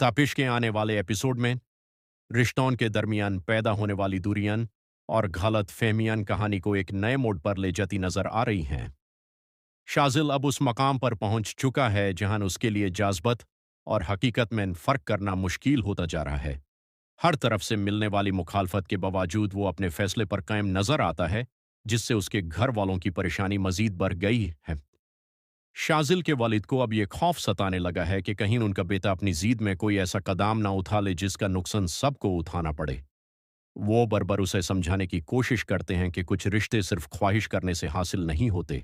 तापिश के आने वाले एपिसोड में रिश्तों के दरमियान पैदा होने वाली दूरियां और गलत फहमियां कहानी को एक नए मोड़ पर ले जाती नजर आ रही हैं। शाजिल अब उस मकाम पर पहुंच चुका है जहां उसके लिए जाज़बत और हकीकत में फ़र्क करना मुश्किल होता जा रहा है। हर तरफ से मिलने वाली मुखालफत के बावजूद वो अपने फैसले पर कायम नजर आता है, जिससे उसके घर वालों की परेशानी मजीद बढ़ गई है। शाजिल के वालिद को अब ये खौफ सताने लगा है कि कहीं उनका बेटा अपनी जीद में कोई ऐसा कदम ना उठा ले जिसका नुकसान सबको उठाना पड़े। वो बरबर उसे समझाने की कोशिश करते हैं कि कुछ रिश्ते सिर्फ ख्वाहिश करने से हासिल नहीं होते,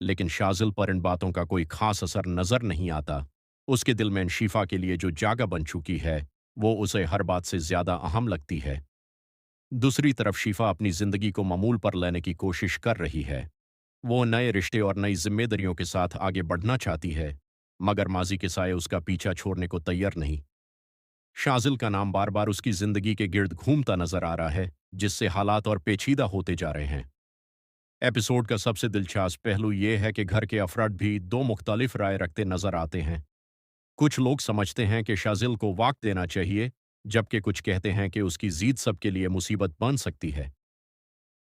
लेकिन शाजिल पर इन बातों का कोई खास असर नजर नहीं आता। उसके दिल में शिफा के लिए जो जगह बन चुकी है, वो उसे हर बात से ज्यादा अहम लगती है। दूसरी तरफ शिफा अपनी जिंदगी को मामूल पर लेने की कोशिश कर रही है। वो नए रिश्ते और नई जिम्मेदारियों के साथ आगे बढ़ना चाहती है, मगर माजी के साए उसका पीछा छोड़ने को तैयार नहीं। शाजिल का नाम बार बार उसकी जिंदगी के गिर्द घूमता नजर आ रहा है, जिससे हालात और पेचीदा होते जा रहे हैं। एपिसोड का सबसे दिलचस्प पहलू यह है कि घर के अफराद भी दो मुख्तलिफ राय रखते नजर आते हैं। कुछ लोग समझते हैं कि शाजिल को वक्त देना चाहिए, जबकि कुछ कहते हैं कि उसकी जीत सबके लिए मुसीबत बन सकती है।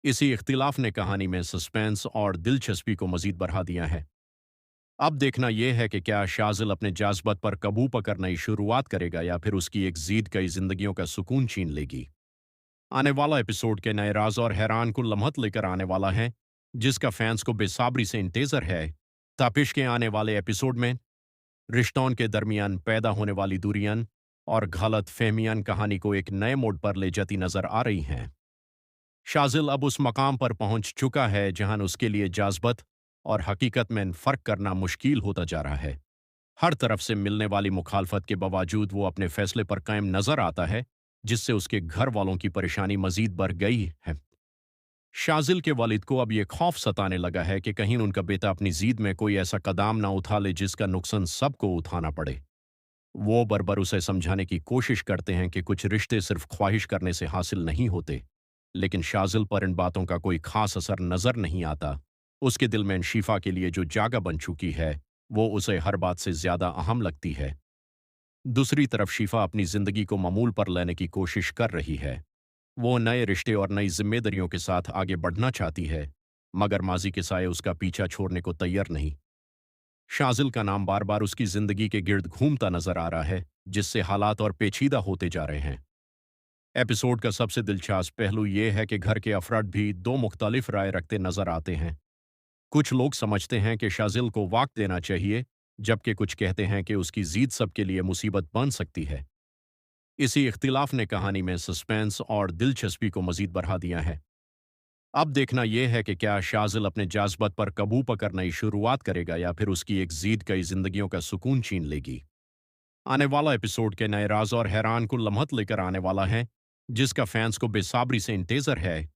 इसी इख्तिलाफ ने कहानी में सस्पेंस और दिलचस्पी को मजीद बढ़ा दिया है। अब देखना यह है कि क्या शाजिल अपने जाज़्बत पर काबू पकड़ नई शुरुआत करेगा या फिर उसकी एक जीत कई जिंदगियों का सुकून छीन लेगी। आने वाला एपिसोड के नए राज और हैरान कुन लम्हत लेकर आने वाला है, जिसका फैंस को बेसब्री से इंतजार है। तापिश के आने वाले एपिसोड में रिश्तों के दरमियान पैदा होने वाली दूरियां और गलत फहमियां कहानी को एक नए मोड़ पर ले जाती नजर आ रही हैं। शाजिल अब उस मकाम पर पहुंच चुका है जहां उसके लिए जाज़बत और हकीकत में फ़र्क करना मुश्किल होता जा रहा है। हर तरफ से मिलने वाली मुखालफत के बावजूद वो अपने फैसले पर कायम नजर आता है, जिससे उसके घर वालों की परेशानी मजीद बढ़ गई है। शाजिल के वालिद को अब ये खौफ सताने लगा है कि कहीं उनका बेटा अपनी जीद में कोई ऐसा कदम ना उठा ले जिसका नुकसान सबको उठाना पड़े। वो बरबर उसे समझाने की कोशिश करते हैं कि कुछ रिश्ते सिर्फ ख्वाहिश करने से हासिल नहीं होते, लेकिन शाजिल पर इन बातों का कोई खास असर नजर नहीं आता। उसके दिल में शिफा के लिए जो जगह बन चुकी है, वो उसे हर बात से ज्यादा अहम लगती है। दूसरी तरफ शिफा अपनी जिंदगी को मामूल पर लेने की कोशिश कर रही है। वो नए रिश्ते और नई जिम्मेदारियों के साथ आगे बढ़ना चाहती है, मगर माजी के साए उसका पीछा छोड़ने को तैयार नहीं। शाजिल का नाम बार बार उसकी जिंदगी के गिर्द घूमता नजर आ रहा है, जिससे हालात और पेचीदा होते जा रहे हैं। एपिसोड का सबसे दिलचस्प पहलू यह है कि घर के अफराद भी दो मुख्तलिफ राय रखते नजर आते हैं। कुछ लोग समझते हैं कि शाजिल को वक्त देना चाहिए, जबकि कुछ कहते हैं कि उसकी जीत सबके लिए मुसीबत बन सकती है। इसी इख्तिलाफ ने कहानी में सस्पेंस और दिलचस्पी को मजीद बढ़ा दिया है। अब देखना यह है कि क्या शाजिल अपने जाज़्बत पर काबू पकड़ नई शुरुआत करेगा या फिर उसकी एक जीत कई जिंदगियों का सुकून छीन लेगी। आने वाला एपिसोड के नए राज और हैरान कुन लम्हत लेकर आने वाला है, जिसका फैंस को बेसब्री से इंतजार है।